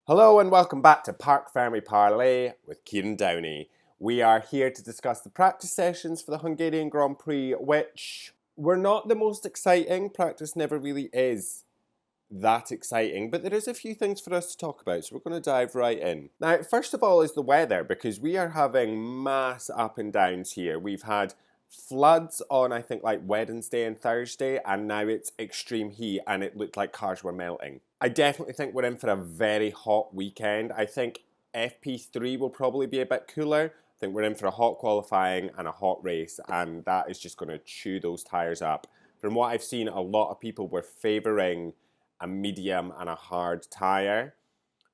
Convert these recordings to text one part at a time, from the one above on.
Hello and welcome back to Parc Fermé Parlay with Kieran Downey. We are here to discuss the practice sessions for the Hungarian Grand Prix, which were not the most exciting. Practice never really is that exciting, but there is a few things for us to talk about, so we're going to dive right in. Now, first of all is the weather, because we are having mass up and downs here. We've had floods on, I think, like Wednesday and Thursday, and now it's extreme heat, and it looked like cars were melting. I definitely think we're in for a very hot weekend. I think FP3 will probably be a bit cooler. I think we're in for a hot qualifying and a hot race, and that is just going to chew those tyres up. From what I've seen, a lot of people were favouring a medium and a hard tyre,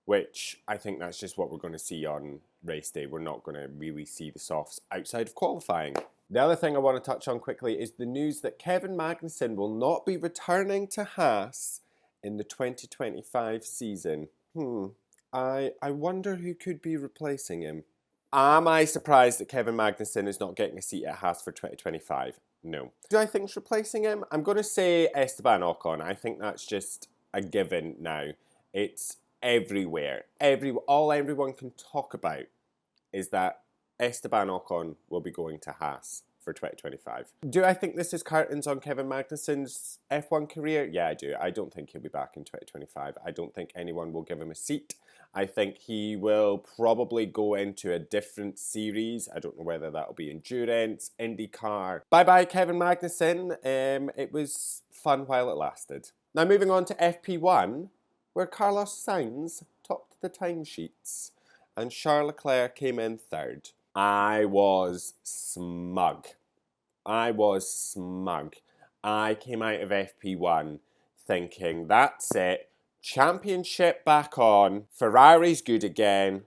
which I think that's just what we're going to see on race day. We're not going to really see the softs outside of qualifying. The other thing I want to touch on quickly is the news that Kevin Magnussen will not be returning to Haas in the 2025 season. I wonder who could be replacing him. Am I surprised that Kevin Magnussen is not getting a seat at Haas for 2025? No. Do I think it's replacing him? I'm going to say Esteban Ocon. I think that's just a given now. It's everywhere. All everyone can talk about is that Esteban Ocon will be going to Haas for 2025. Do I think this is curtains on Kevin Magnussen's F1 career? Yeah, I do. I don't think he'll be back in 2025. I don't think anyone will give him a seat. I think he will probably go into a different series. I don't know whether that'll be Endurance, IndyCar. Bye-bye, Kevin Magnussen. It was fun while it lasted. Now, moving on to FP1, where Carlos Sainz topped the timesheets and Charles Leclerc came in third. I was smug. I came out of FP1 thinking, that's it. Championship back on. Ferrari's good again.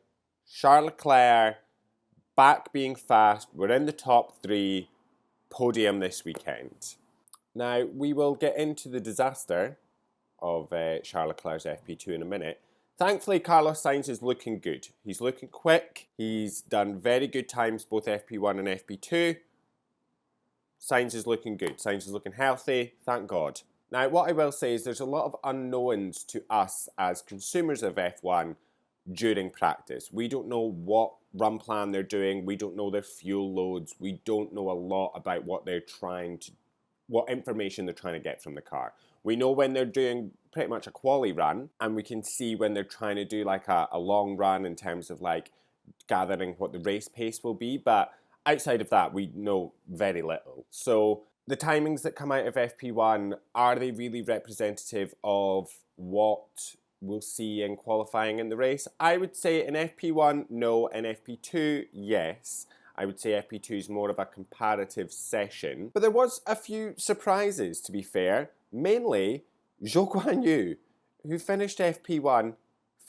Charles Leclerc back being fast. We're in the top three. Podium this weekend. Now, we will get into the disaster of Charles Leclerc's FP2 in a minute. Thankfully, Carlos Sainz is looking good. He's looking quick. He's done very good times, both FP1 and FP2. Sainz is looking good. Sainz is looking healthy. Thank God. Now, what I will say is there's a lot of unknowns to us as consumers of F1 during practice. We don't know what run plan they're doing. We don't know their fuel loads. We don't know a lot about what information they're trying to get from the car. We know when they're doing pretty much a quali run, and we can see when they're trying to do like a long run in terms of like gathering what the race pace will be, but outside of that, we know very little. So the timings that come out of FP1, are they really representative of what we'll see in qualifying in the race? I would say in FP1, no. In FP2, yes. I would say FP2 is more of a comparative session. But there was a few surprises, to be fair. Mainly, Zhou Guanyu, who finished FP1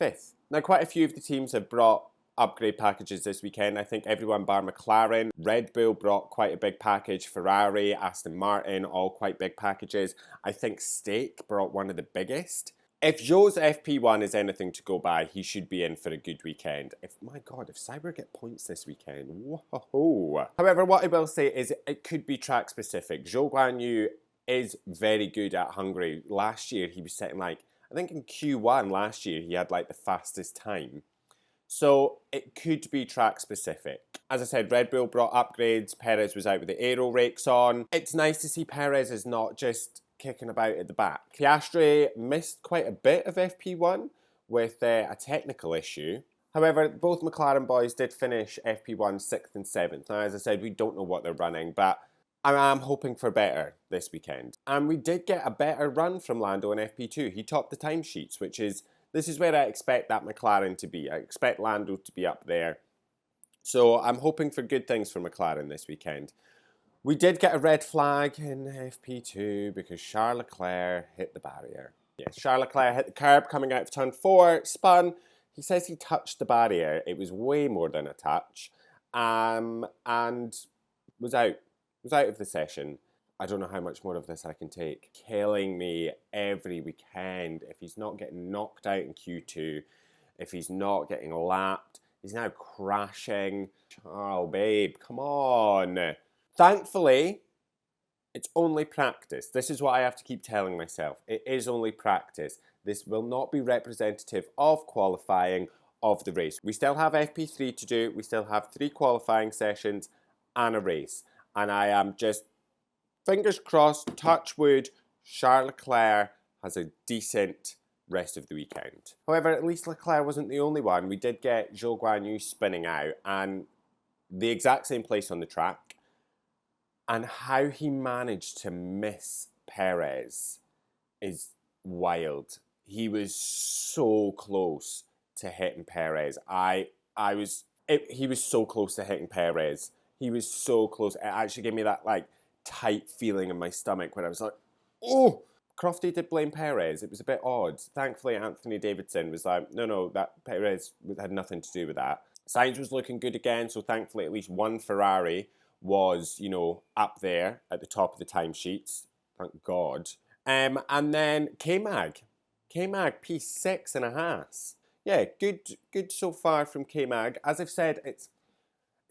5th. Now, quite a few of the teams have brought upgrade packages this weekend. I think everyone bar McLaren. Red Bull brought quite a big package. Ferrari, Aston Martin, all quite big packages. I think Stake brought one of the biggest. If Zhou's FP1 is anything to go by, he should be in for a good weekend. My God, if Cyber get points this weekend, whoa. However, what I will say is it could be track specific. Zhou Guanyu is very good at Hungary. Last year, he was setting I think in Q1 last year, he had the fastest time. So it could be track specific. As I said, Red Bull brought upgrades. Perez was out with the aero rakes on. It's nice to see Perez is not just kicking about at the back. Piastri missed quite a bit of FP1 with a technical issue. However, both McLaren boys did finish FP1 6th and 7th. Now, as I said, we don't know what they're running, but I'm hoping for better this weekend. And we did get a better run from Lando in FP2. He topped the timesheets, this is where I expect that McLaren to be. I expect Lando to be up there. So I'm hoping for good things for McLaren this weekend. We did get a red flag in FP2 because Charles Leclerc hit the barrier. Yes, Charles Leclerc hit the curb coming out of turn 4, spun. He says he touched the barrier. It was way more than a touch. And was out. Was out of the session. I don't know how much more of this I can take. Killing me every weekend. If he's not getting knocked out in Q2, if he's not getting lapped, he's now crashing. Oh, babe, come on. Thankfully, it's only practice. This is what I have to keep telling myself. It is only practice. This will not be representative of qualifying of the race. We still have FP3 to do. We still have 3 qualifying sessions and a race. And I am just, fingers crossed, touch wood, Charles Leclerc has a decent rest of the weekend. However, at least Leclerc wasn't the only one. We did get Zhou Guanyu spinning out and the exact same place on the track. And how he managed to miss Perez is wild. He was so close to hitting Perez. He was so close to hitting Perez. He was so close. It actually gave me that like tight feeling in my stomach when I was like, oh. Crofty did blame Perez. It was a bit odd. Thankfully, Anthony Davidson was like, no, that Perez had nothing to do with that. Sainz was looking good again, so thankfully at least one Ferrari was, up there at the top of the timesheets. Thank God. And then K-Mag. K-Mag, P6 and a Haas. Yeah, good so far from K-Mag. As I've said, it's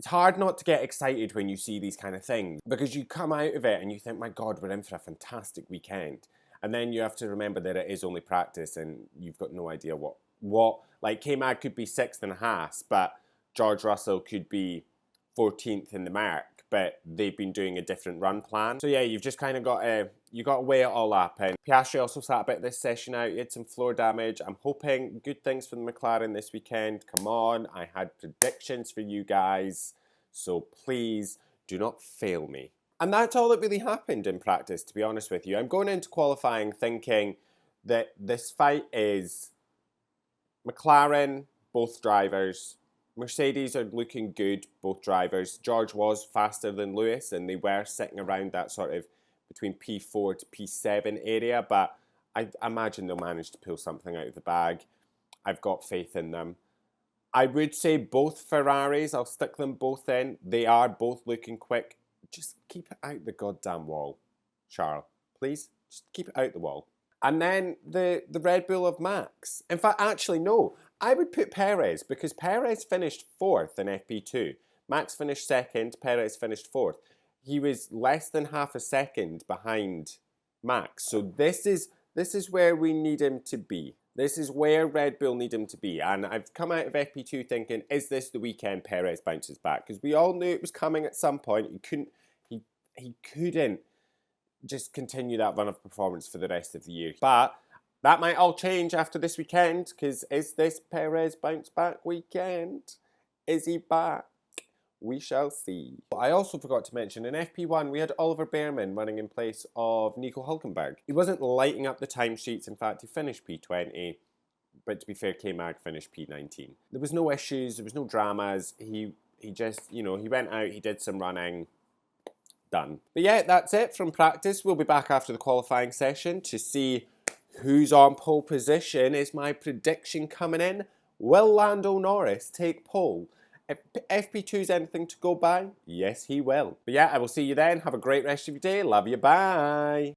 hard not to get excited when you see these kind of things because you come out of it and you think, my God, we're in for a fantastic weekend. And then you have to remember that it is only practice and you've got no idea what like K-Mag could be 6th in a Haas, but George Russell could be 14th in the Merc, but they've been doing a different run plan. So yeah, you've just kind of got to weigh it all up. And Piastri also sat a bit this session out. He had some floor damage. I'm hoping good things for the McLaren this weekend. Come on, I had predictions for you guys, so please do not fail me. And that's all that really happened in practice, to be honest with you. I'm going into qualifying thinking that this fight is McLaren, both drivers. Mercedes are looking good, both drivers. George was faster than Lewis, and they were sitting around that sort of between P4 to P7 area, but I imagine they'll manage to pull something out of the bag. I've got faith in them. I would say both Ferraris, I'll stick them both in. They are both looking quick. Just keep it out the goddamn wall, Charles. Please, just keep it out the wall. And then the Red Bull of Max. In fact, actually, no. I would put Perez because Perez finished 4th in FP2. Max finished 2nd, Perez finished 4th. He was less than half a second behind Max. So this is where we need him to be. This is where Red Bull need him to be. And I've come out of FP2 thinking, is this the weekend Perez bounces back? Because we all knew it was coming at some point. He couldn't just continue that run of performance for the rest of the year. But that might all change after this weekend, because is this Perez bounce back weekend? Is he back? We shall see. I also forgot to mention, in FP1, we had Oliver Behrman running in place of Nico Hülkenberg. He wasn't lighting up the timesheets. In fact, he finished P20. But to be fair, K-Mag finished P19. There was no issues. There was no dramas. He just, he went out. He did some running. Done. But yeah, that's it from practice. We'll be back after the qualifying session to see who's on pole position. Is my prediction coming in? Will Lando Norris take pole? If FP2's anything to go by, yes, he will. But yeah, I will see you then. Have a great rest of your day. Love you. Bye.